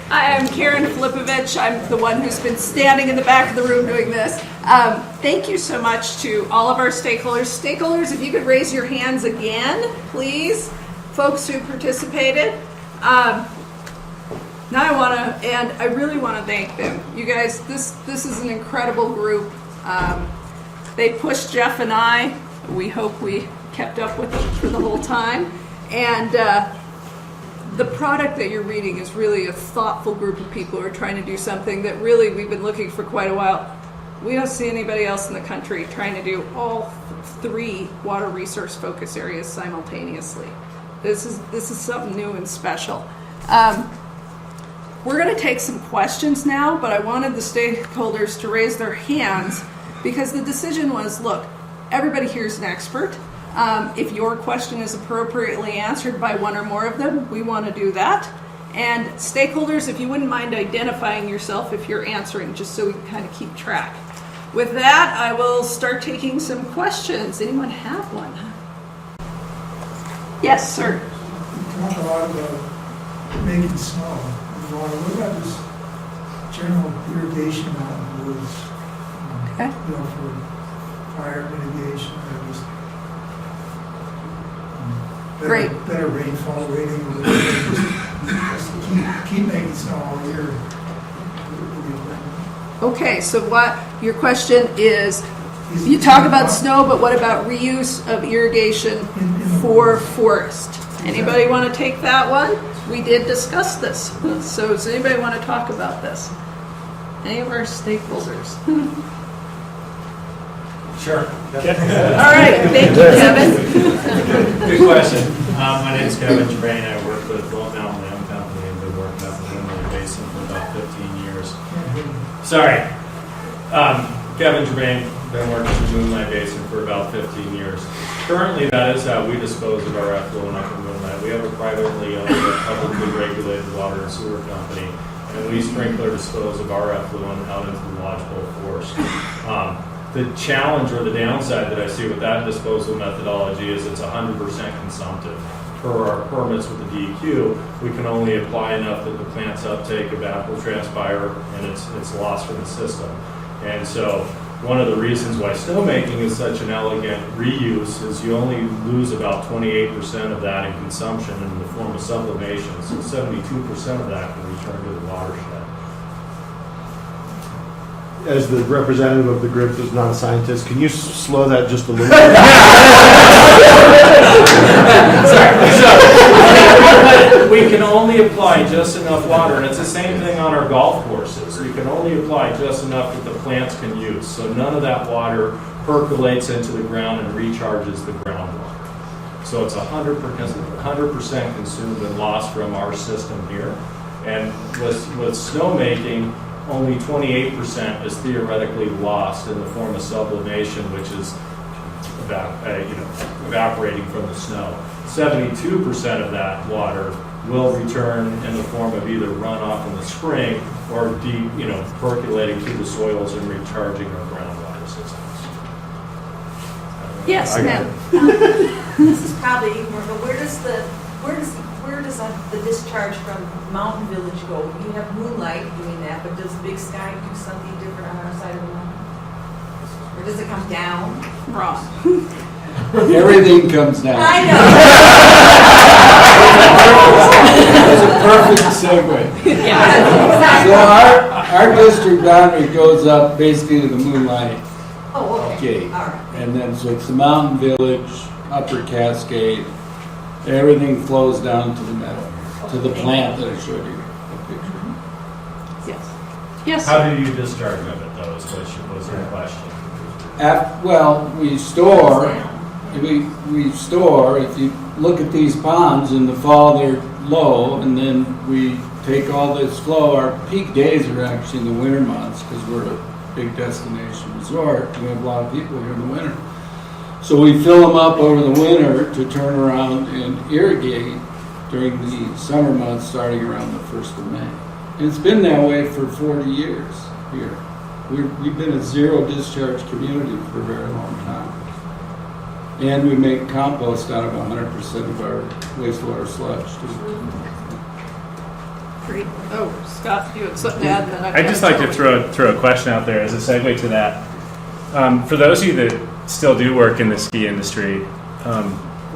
Hi, I'm Karen Filipovich. I'm the one who's been standing in the back of the room doing this. Thank you so much to all of our stakeholders. Stakeholders, if you could raise your hands again, please. Folks who participated. Now I really want to thank them. You guys, this is an incredible group. They pushed Jeff and I. We hope we kept up with them for the whole time. And the product that you're reading is really a thoughtful group of people who are trying to do something that really we've been looking for quite a while. We don't see anybody else in the country trying to do all three water resource focus areas simultaneously. This is something new and special. We're going to take some questions now, but I wanted the stakeholders to raise their hands because the decision was, look, everybody here is an expert. If your question is appropriately answered by one or more of them, we want to do that. And stakeholders, if you wouldn't mind identifying yourself if you're answering, just so we can kind of keep track. With that, I will start taking some questions. Anyone have one? Yes, sir. You talk a lot about making snow in water. What about this general irrigation out in the woods? Okay. For fire mitigation or just better rainfall rating or just keep making snow all year. Okay, so what your question is, you talk about snow, but what about reuse of irrigation for forest? Anybody want to take that one? We did discuss this. So does anybody want to talk about this? Any of our stakeholders? Sure. All right, thank you, Kevin. Good question. My name is Kevin Germain. I work with Gold Mountain Dam Company and been working up in the Inland Basin for about 15 years. Sorry. Kevin Germain, been working in the Moonlight Basin for about 15 years. Currently, that is how we dispose of our effluent up in Moonlight. We have a privately owned, publicly regulated water and sewer company, and we sprinkler dispose of our effluent out into the lodgepole forest. The challenge or the downside that I see with that disposal methodology is it's 100% consumptive. Per our permits with the DEQ, we can only apply enough that the plant's uptake evapotranspire and it's lost from the system. And so one of the reasons why snowmaking is such an elegant reuse is you only lose about 28% of that in consumption in the form of sublimation. So 72% of that can return to the watershed. As the representative of the group that's not a scientist, can you slow that just a little bit? So, we can only apply just enough water, and it's the same thing on our golf courses. We can only apply just enough that the plants can use. So none of that water percolates into the ground and recharges the groundwater. So it's 100% consumed and lost from our system here. And with snowmaking, only 28% is theoretically lost in the form of sublimation, which is evaporating from the snow. 72% of that water will return in the form of either runoff in the spring or percolating through the soils and recharging our groundwater systems. Yes, ma'am. This is probably more, but where does the discharge from Mountain Village go? You have Moonlight doing that, but does Big Sky do something different on our side of the mountain? Or does it come down? Wrong. Everything comes down. I know. That's a perfect segue. Yeah. So our district boundary goes up basically to the Moonlight Oh, okay. Gate. All right. And then so it's the Mountain Village, Upper Cascade, everything flows down to the meadow, to the plant that I showed you a picture. Yes. Yes. How do you discharge of it, though, is your question. Well, we store, if you look at these ponds, in the fall they're low, and then we take all this flow. Our peak days are actually in the winter months because we're a big destination resort. We have a lot of people here in the winter. So we fill them up over the winter to turn around and irrigate during the summer months starting around the 1st of May. And it's been that way for 40 years here. We've been a zero discharge community for a very long time. And we make compost out of 100% of our wastewater sludge too. Great. Oh, Scott, you had something to add? Then I'd just like to throw a question out there as a segue to that. For those of you that still do work in the ski industry,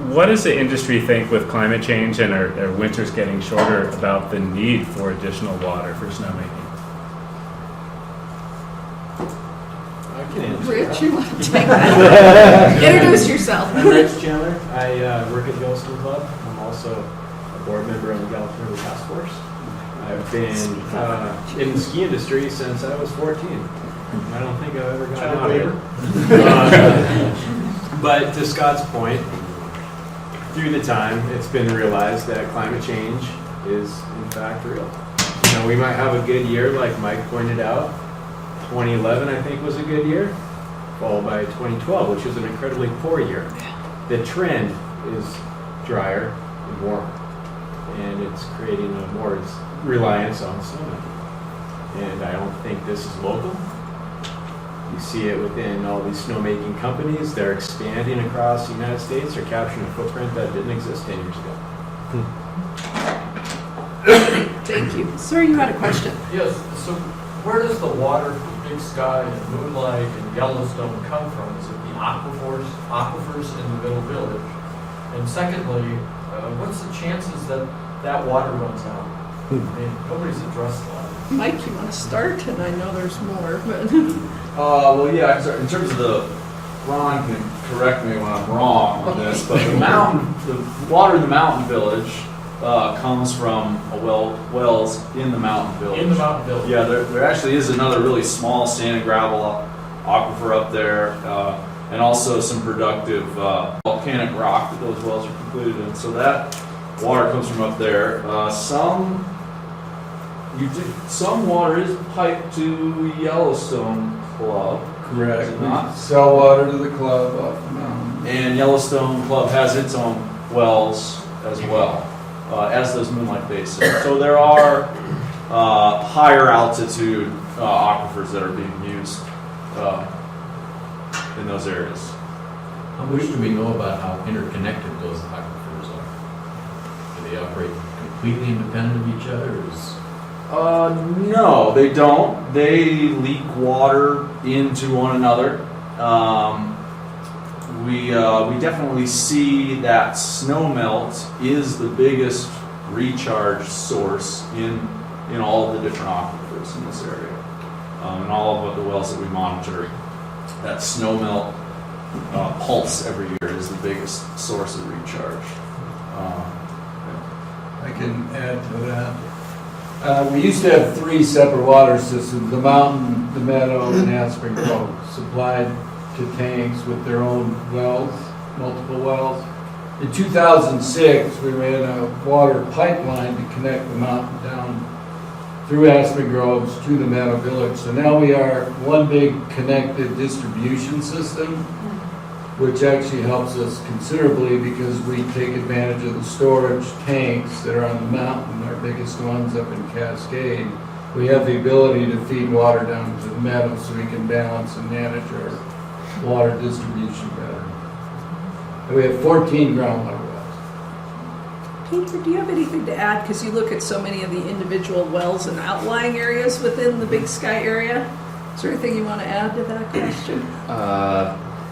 what does the industry think with climate change and our winters getting shorter about the need for additional water for snowmaking? I can answer Rich, that. you want to take that? Introduce yourself. I'm Rich Chandler. I work at the Yellowstone Club. I'm also a board member on the California Task Force. I've been in the ski industry since I was 14. I don't think I've ever gotten out of it. But to Scott's point, through the time, it's been realized that climate change is in fact real. You know, we might have a good year, like Mike pointed out. 2011, I think, was a good year, followed by 2012, which was an incredibly poor year. The trend is drier and warmer, and it's creating a more reliance on snowmaking. And I don't think this is local. You see it within all these snowmaking companies. They're expanding across the United States. They're capturing a footprint that didn't exist 10 years ago. Thank you. Sir, you had a question. Yes, so where does the water for Big Sky and Moonlight and Yellowstone come from? Is it the aquifers in the Middle Village? And secondly, what's the chances that that water runs out? I mean, nobody's addressed that. Mike, you want to start? And I know there's more, but Well, yeah, I'm sorry. In terms of the, Ron can correct me when I'm wrong on this, but the water in the mountain village comes from wells in the mountain village. In the mountain village? Yeah, there actually is another really small sand and gravel aquifer up there, and also some productive volcanic rock that those wells are completed in. So that water comes from up there. Some water is piped to Yellowstone Club. Correct. Is it not? We sell water to the club off the mountain. And Yellowstone Club has its own wells as well, as does Moonlight Basin. So there are higher altitude aquifers that are being used in those areas. How much do we know about how interconnected those aquifers are? Do they operate completely independent of each other? Or is No, they don't. They leak water into one another. We definitely see that snowmelt is the biggest recharge source in all of the different aquifers in this area. And all of the wells that we monitor, that snowmelt pulse every year is the biggest source of recharge. I can add to that. We used to have 3 separate water systems, the mountain, the meadow, and Aspen Grove, supplied to tanks with their own wells, multiple wells. In 2006, we ran a water pipeline to connect the mountain down through Aspen Groves to the Meadow Village. So now we are one big connected distribution system, which actually helps us considerably because we take advantage of the storage tanks that are on the mountain, our biggest ones up in Cascade. We have the ability to feed water down to the meadow so we can balance and manage our water distribution better. And we have 14 groundwater wells. Peter, do you have anything to add? Because you look at so many of the individual wells and outlying areas within the Big Sky area. Is there anything you want to add to that question?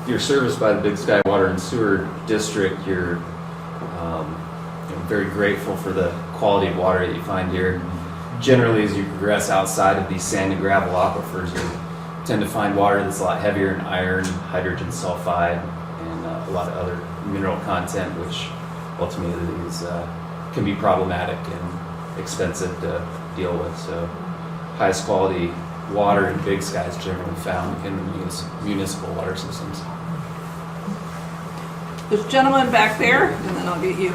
You're serviced by the Big Sky Water and Sewer District. You're very grateful for the quality of water that you find here. Generally, as you progress outside of these sand and gravel aquifers, you tend to find water that's a lot heavier in iron, hydrogen sulfide, and a lot of other mineral content, which ultimately can be problematic and expensive to deal with. So, highest quality water in Big Sky is generally found in the municipal water systems. There's a gentleman back there, and then I'll get you.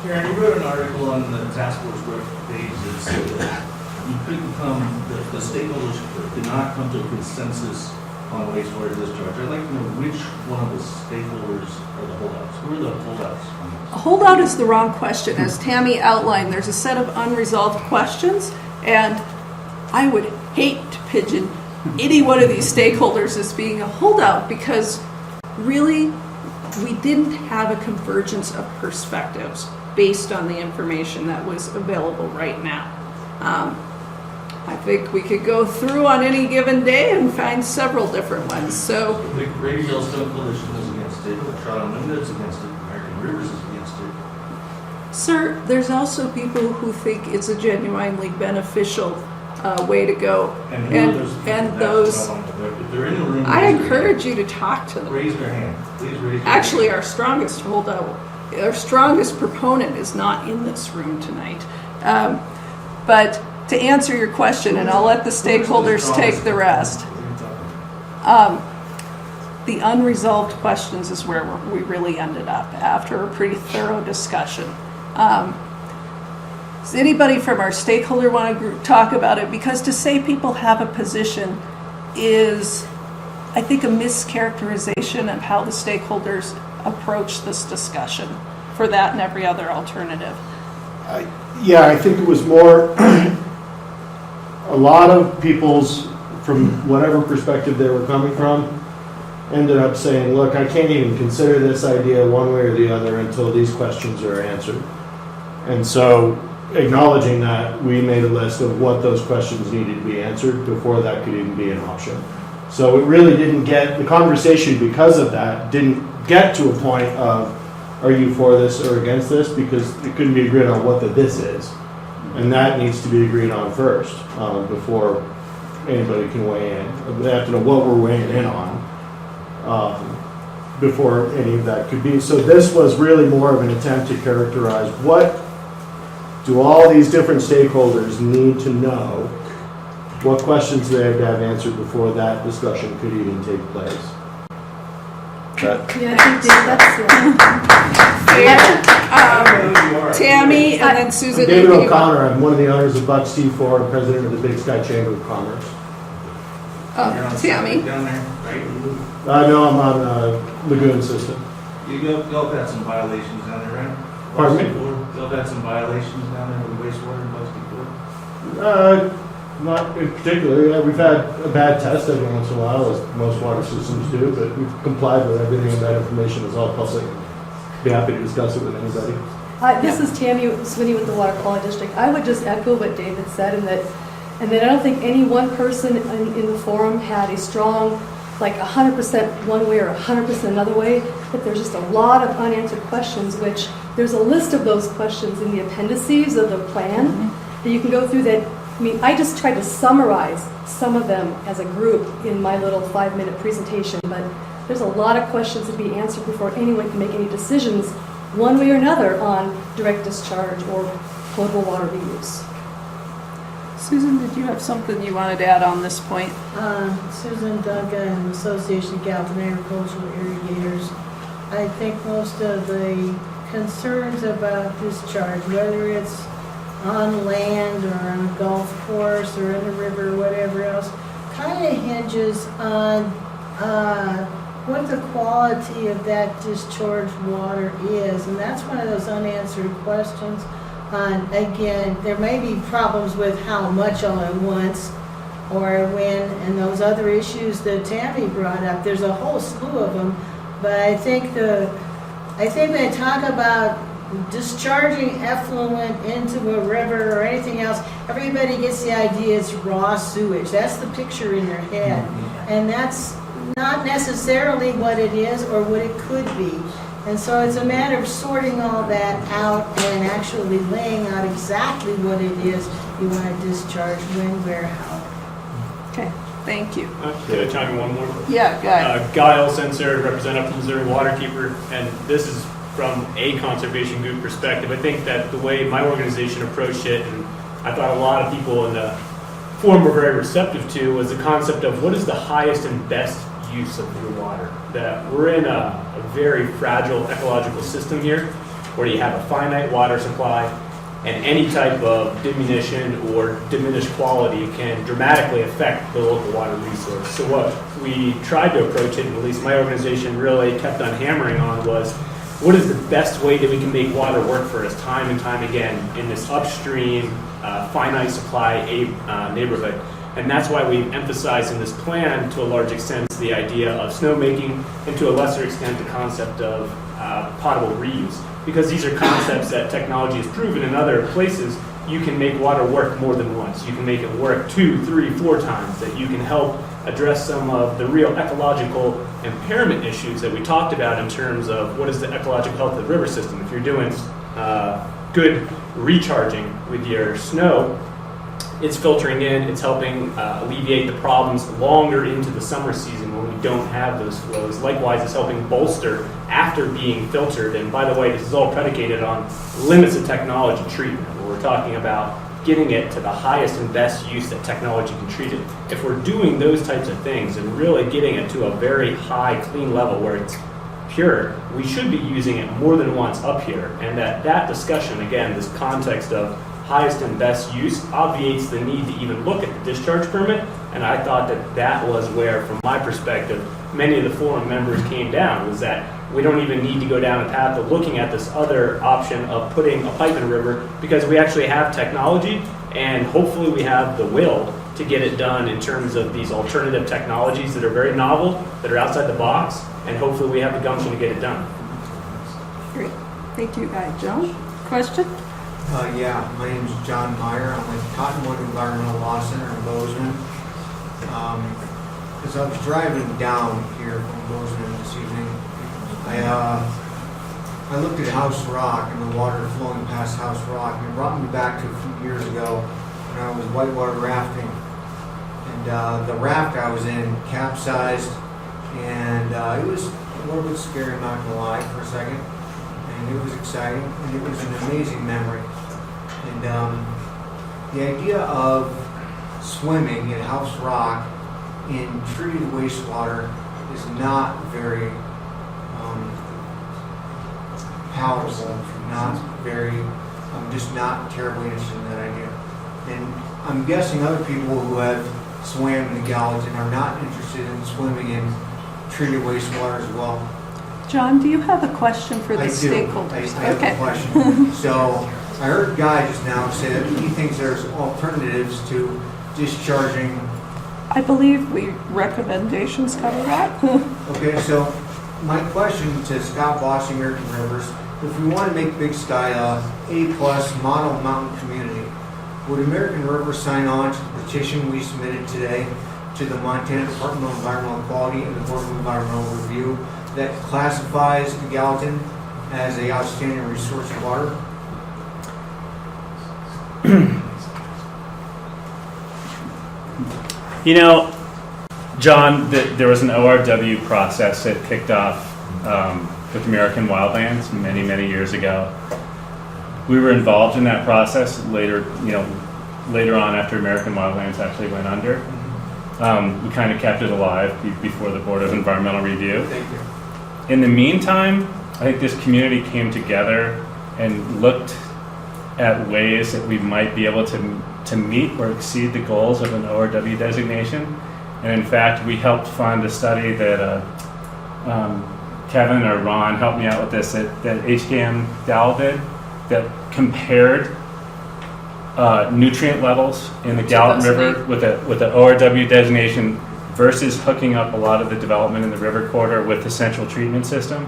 Karen, you wrote an article on the task force web page that said that you couldn't the stakeholders did not come to a consensus on wastewater discharge. I'd like to know which one of the stakeholders are the holdouts. Who are the holdouts on this? A holdout is the wrong question. As Tammy outlined, there's a set of unresolved questions, and I would hate to pigeon any one of these stakeholders as being a holdout because really we didn't have a convergence of perspectives. based on the information that was available right now. I think we could go through on any given day and find several different ones. So The Great Yellowstone Coalition is against it, the Trout Unlimited is against it, American Rivers is against it. sir, there's also people who think it's a genuinely beneficial way to go. And And those, if they're in the room. I raise their encourage you to talk to hand. them. Raise their hand, please raise your Actually, hand. our strongest proponent is not in this room tonight. But to answer your question, and I'll let the stakeholders take the rest. The unresolved questions is where we really ended up after a pretty thorough discussion. Does anybody from our stakeholder want to talk about it? Because to say people have a position is, I think, a mischaracterization of how the stakeholders approach this discussion for that and every other alternative. Yeah, I think it was more, a lot of people's, from whatever perspective they were coming from, ended up saying, look, I can't even consider this idea one way or the other until these questions are answered. And so, acknowledging that, we made a list of what those questions needed to be answered before that could even be an option. So it really didn't get, the conversation because of that didn't get to a point of, are you for this or against this? Because it couldn't be agreed on what the this is. And that needs to be agreed on first, before anybody can weigh in. They have to know what we're weighing in on, before any of that could be. So this was really more of an attempt to characterize what do all these different stakeholders need to know, what questions they have to have answered before that discussion could even take place. Yeah, I think that's Tammy, and then Susan. I'm David O'Connor. I'm one of the owners of Bucks T4 and president of the Big Sky Chamber of Commerce. You're on Tammy. site down there, right? No, I'm on Lagoon System. Y'all have had some violations down there, right? Pardon me? Y'all have had some violations down there with wastewater and Bucks before? Not in particular. Yeah, we've had a bad test every once in a while, as most water systems do, but we've complied with everything, and that information is all public. Be happy to discuss it with anybody. This is Tammy Swinney with the Water Quality District. I would just echo what David said, and that I don't think any one person in the forum had a strong, like 100% one way or 100% another way, but there's just a lot of unanswered questions, which there's a list of those questions in the appendices of the plan that you can go through that. I mean, I just tried to summarize some of them as a group in my little 5-minute presentation, but there's a lot of questions to be answered before anyone can make any decisions one way or another on direct discharge or potable water reuse. Susan, did you have something you wanted to add on this point? Susan Duncan, Association of Gallatin Agricultural Irrigators. I think most of the concerns about discharge, whether it's on land or on a golf course or in a river or whatever else, kind of hinges on what the quality of that discharged water is. And that's one of those unanswered questions. Again, there may be problems with how much all at once or when, and those other issues that Tammy brought up. There's a whole slew of them, but I think when I talk about discharging effluent into a river or anything else, everybody gets the idea it's raw sewage. That's the picture in their head, and that's not necessarily what it is or what it could be. And so it's a matter of sorting all that out and actually laying out exactly what it is you want to discharge, when, where, how. Okay, thank you. Can I chime in one more? Yeah, go ahead. Guy Olsenser, representative from Missouri Waterkeeper, and this is from a conservation group perspective. I think that the way my organization approached it, and I thought a lot of people in the forum were very receptive to, was the concept of what is the highest and best use of your water. That we're in a very fragile ecological system here, where you have a finite water supply, and any type of diminution or diminished quality can dramatically affect the local water resource. So what we tried to approach it, and at least my organization really kept on hammering on, was what is the best way that we can make water work for us time and time again in this upstream, finite supply neighborhood. And that's why we emphasize in this plan, to a large extent, the idea of snowmaking, and to a lesser extent, the concept of potable reuse, because these are concepts that technology has proven in other places. You can make water work more than once. You can make it work 2, 3, 4 times, that you can help address some of the real ecological impairment issues that we talked about in terms of what is the ecological health of the river system. If you're doing good recharging with your snow, it's filtering in, it's helping alleviate the problems longer into the summer season when we don't have those flows. Likewise, it's helping bolster after being filtered. And by the way, this is all predicated on limits of technology treatment, where we're talking about getting it to the highest and best use that technology can treat it. If we're doing those types of things and really getting it to a very high, clean level where it's pure, we should be using it more than once up here. And that discussion, again, this context of highest and best use obviates the need to even look at the discharge permit. And I thought that was where, from my perspective, many of the forum members came down, was that we don't even need to go down a path of looking at this other option of putting a pipe in a river, because we actually have technology, and hopefully we have the will to get it done in terms of these alternative technologies that are very novel, that are outside the box, and hopefully we have the gumption to get it done. Great. Thank you, guys. John, question? Yeah, my name is John Meyer. I'm with Cottonwood Environmental Law Center in Bozeman. As I was driving down here from Bozeman this evening, I looked at House Rock and the water flowing past House Rock, and it brought me back to a few years ago when I was whitewater rafting. And the raft I was in capsized, and it was a little bit scary, I'm not going to lie, for a second. And it was exciting, and it was an amazing memory. And the idea of swimming at House Rock in treated wastewater is not very palatable, I'm just not terribly interested in that idea. And I'm guessing other people who have swam in the Gallatin are not interested in swimming in treated wastewater as well. John, do you have a question for the stakeholders? I have a question. So I heard Guy just now say that he thinks there's alternatives to discharging. I believe recommendations cover that. Okay, so my question to Scott Bosch, American Rivers, if we want to make Big Sky A+ model mountain community, would American Rivers sign on to the petition we submitted today to the Montana Department of Environmental Quality and the Board of Environmental Review that classifies the Gallatin as an outstanding resource of water? You know, John, there was an ORW process that kicked off with American Wildlands many, many years ago. We were involved in that process later on after American Wildlands actually went under. We kind of kept it alive before the Board of Environmental Review. Thank you. In the meantime, I think this community came together and looked at ways that we might be able to meet or exceed the goals of an ORW designation. And in fact, we helped fund a study that Kevin or Ron helped me out with this, that HCAM Dow did, that compared nutrient levels in the Gallatin River with the ORW designation versus hooking up a lot of the development in the river corridor with the central treatment system.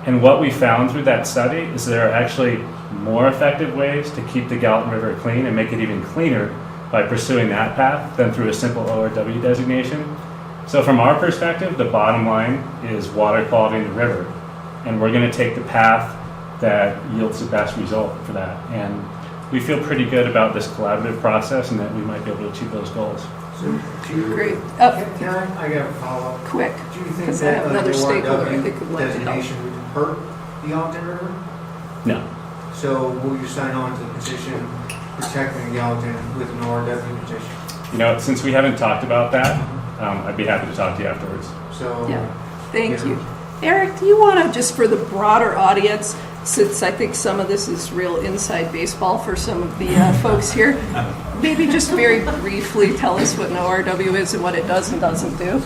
And what we found through that study is there are actually more effective ways to keep the Gallatin River clean and make it even cleaner by pursuing that path than through a simple ORW designation. So from our perspective, the bottom line is water quality in the river. And we're going to take the path that yields the best result for that. And we feel pretty good about this collaborative process and that we might be able to achieve those goals. Great. Karen, I got a follow-up. Quick, Do you think because I that have another the stakeholder I ORW think would like to help. designation would hurt the Gallatin River? No. So will you sign on to the petition protecting the Gallatin with an ORW petition? You know, since we haven't talked about that, I'd be happy to talk to you afterwards. So Yeah, thank you. Eric, do you want to, just for the broader audience, since I think some of this is real inside baseball for some of the folks here, maybe just very briefly tell us what an ORW is and what it does and doesn't do?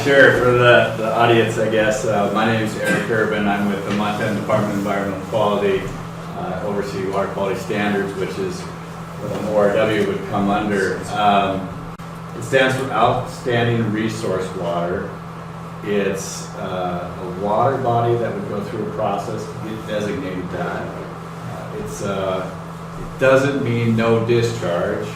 Sure, for the audience, I guess. My name is Eric Urban. I'm with the Montana Department of Environmental Quality, oversee water quality standards, which is what an ORW would come under. It stands for Outstanding Resource Water. It's a water body that would go through a process to get designated that. It doesn't mean no discharge.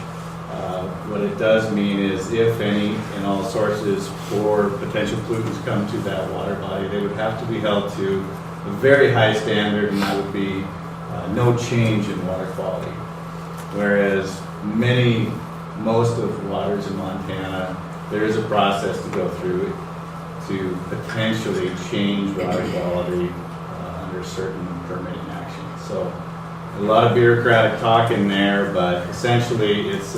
What it does mean is if any and all sources for potential pollutants come to that water body, they would have to be held to a very high standard, and that would be no change in water quality. Whereas most of the waters in Montana, there is a process to go through to potentially change water quality under certain permitting actions. So a lot of bureaucratic talk in there, but essentially it's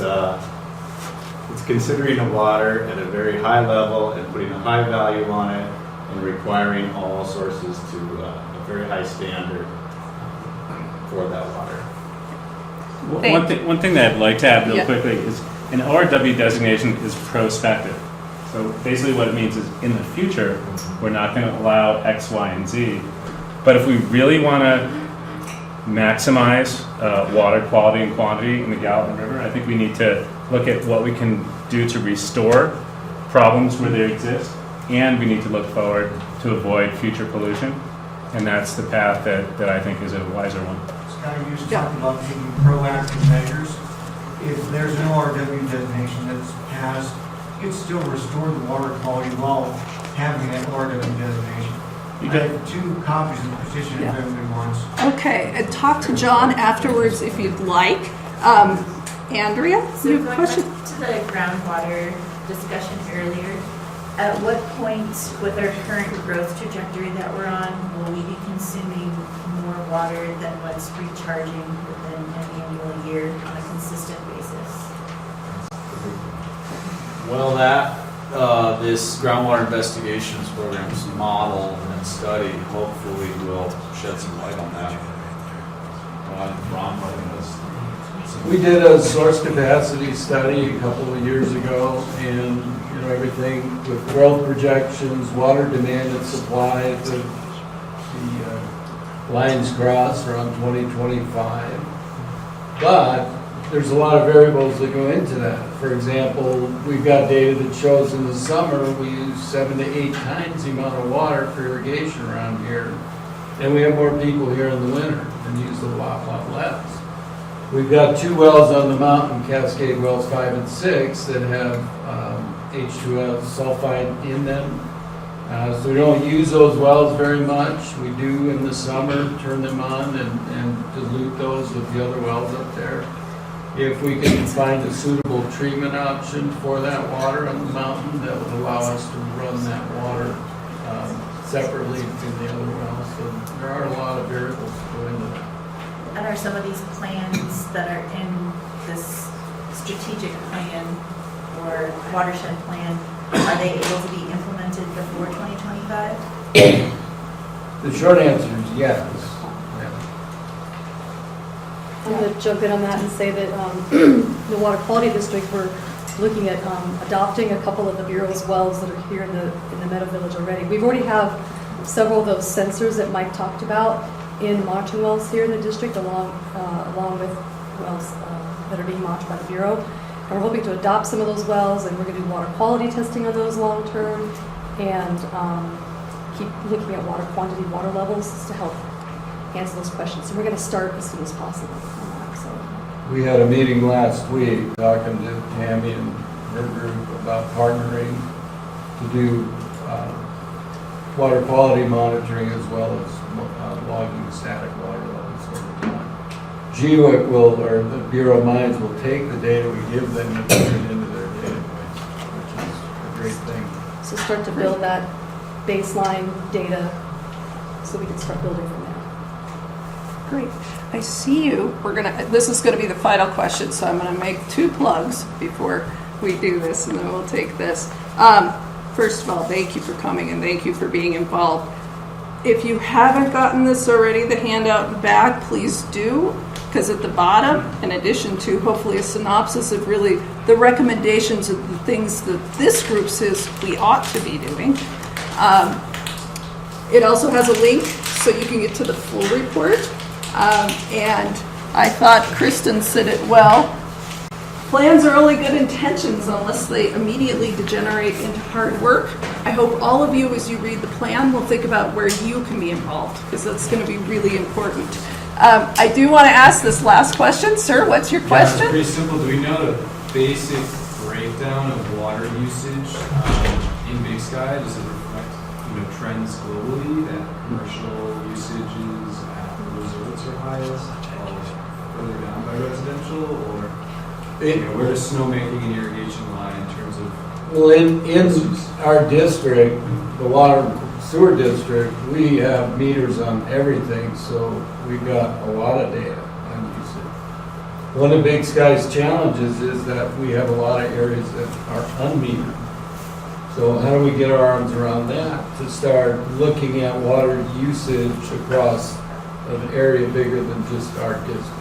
considering the water at a very high level and putting a high value on it and requiring all sources to a very high standard for that water. One thing that I'd like to add real Yeah. quickly is an ORW designation is prospective. So basically what it means is in the future, we're not going to allow X, Y, and Z. But if we really want to maximize water quality and quantity in the Gallatin River, I think we need to look at what we can do to restore problems where they exist, and we need to look forward to avoid future pollution. And that's the path that I think is a wiser one. Scott, you just talked about taking proactive measures. If there's no RW designation that's passed, you can still restore the water quality while having that RW designation. I have 2 copies of the petition if everybody wants. Okay, and talk to John afterwards if you'd like. Andrea, So you have a going question? back to the groundwater discussion earlier, at what point with our current growth trajectory that we're on, will we be consuming more water than what's recharging within an annual year on a consistent basis? Well, this groundwater investigations program's model and study hopefully will shed some light on that. Ron, what was? We did a source capacity study a couple of years ago, and everything with growth projections, water demand and supply, the lines cross around 2025. But there's a lot of variables that go into that. For example, we've got data that shows in the summer we use 7 to 8 times the amount of water for irrigation around here, and we have more people here in the winter and use a lot less. We've got 2 wells on the mountain, Cascade Wells 5 and 6, that have H2S sulfide in them. So we don't use those wells very much. We do in the summer turn them on and dilute those with the other wells up there. If we can find a suitable treatment option for that water on the mountain, that would allow us to run that water separately from the other wells. So there are a lot of variables that go into that. And are some of these plans that are in this strategic plan or watershed plan, are they able to be implemented before 2025? The short answer is yes. I'm going to jump in on that and say that the Water Quality District, we're looking at adopting a couple of the Bureau's wells that are here in the Meadow Village already. We've already have several of those sensors that Mike talked about in monitoring wells here in the district, along with wells that are being monitored by the Bureau. And we're hoping to adopt some of those wells, and we're going to do water quality testing on those long term, and keep looking at water quantity, water levels to help answer those questions. So we're going to start as soon as possible on that. So We had a meeting last week talking to Tammy and her group about partnering to do water quality monitoring as well as logging static water levels over time. GWIC will, or the Bureau of Mines will take the data we give them and put it into their database, which is a great thing. So start to build that baseline data so we can start building from there. Great. I see you. This is gonna be the final question, so I'm gonna make 2 plugs before we do this, and then we'll take this. First of all, thank you for coming and thank you for being involved. If you haven't gotten this already, the handout back, please do, because at the bottom, in addition to hopefully a synopsis of really the recommendations of the things that this group says we ought to be doing, it also has a link so you can get to the full report. And I thought Kristen said it well. Plans are only good intentions unless they immediately degenerate into hard work. I hope all of you, as you read the plan, will think about where you can be involved, because that's going to be really important. I do want to ask this last question. Sir, what's your question? Yeah, it's pretty simple. Do we know the basic breakdown of water usage in Big Sky? Does it reflect trends globally that commercial usages at the resorts are highest, or further down by residential, or where does snowmaking and irrigation lie in terms of? Well, in our district, the water sewer district, we have meters on everything, so we've got a lot of data on usage. One of Big Sky's challenges is that we have a lot of areas that are unmetered. So how do we get our arms around that to start looking at water usage across an area bigger than just our district?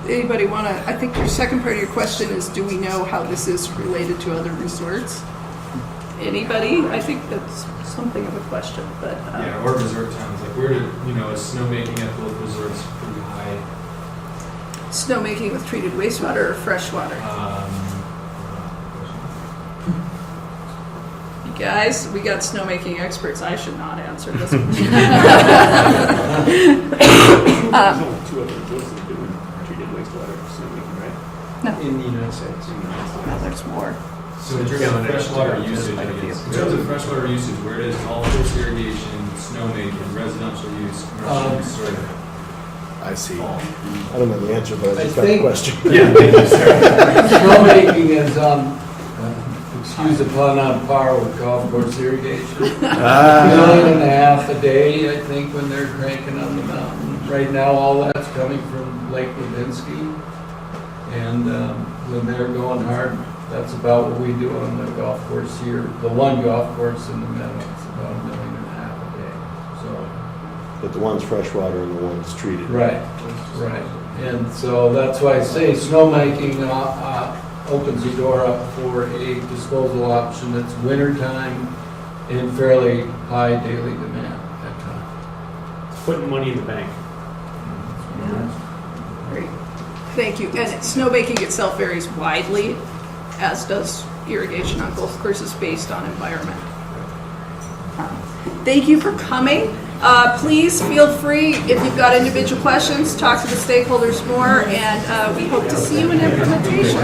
Anybody want to, I think your second part of your question is, do we know how this is related to other resorts? Anybody? I think that's something of a question, but. Yeah, or resort towns, like where did, is snowmaking at both resorts pretty high? Snowmaking with treated wastewater or fresh water? You guys, we got snowmaking experts. I should not answer this question. There's only 2 other resorts that do treated wastewater snowmaking, right? No. In the United States. No, there's more. So in terms of freshwater usage, where does golf course irrigation, snowmaking, residential use, commercial use sort of? I see. I don't know the answer, but I just got a think- question. Yeah, thank you, sir. Snowmaking is excuse upon on par with golf course irrigation. $1.5 million a day, I think, when they're cranking on the mountain. Right now, all that's coming from Lake Levinsky. And when they're going hard, that's about what we do on the golf course here. The one golf course in the meadow, it's about $1.5 million a day. So. But the one's freshwater and the one's treated. Right. And so that's why I say snowmaking opens the door up for a disposal option that's wintertime and fairly high daily demand at times. It's putting money in the bank. Great. Thank you. And snowmaking itself varies widely, as does irrigation on golf courses based on environment. Thank you for coming. Please feel free, if you've got individual questions, talk to the stakeholders more, and we hope to see you in implementation.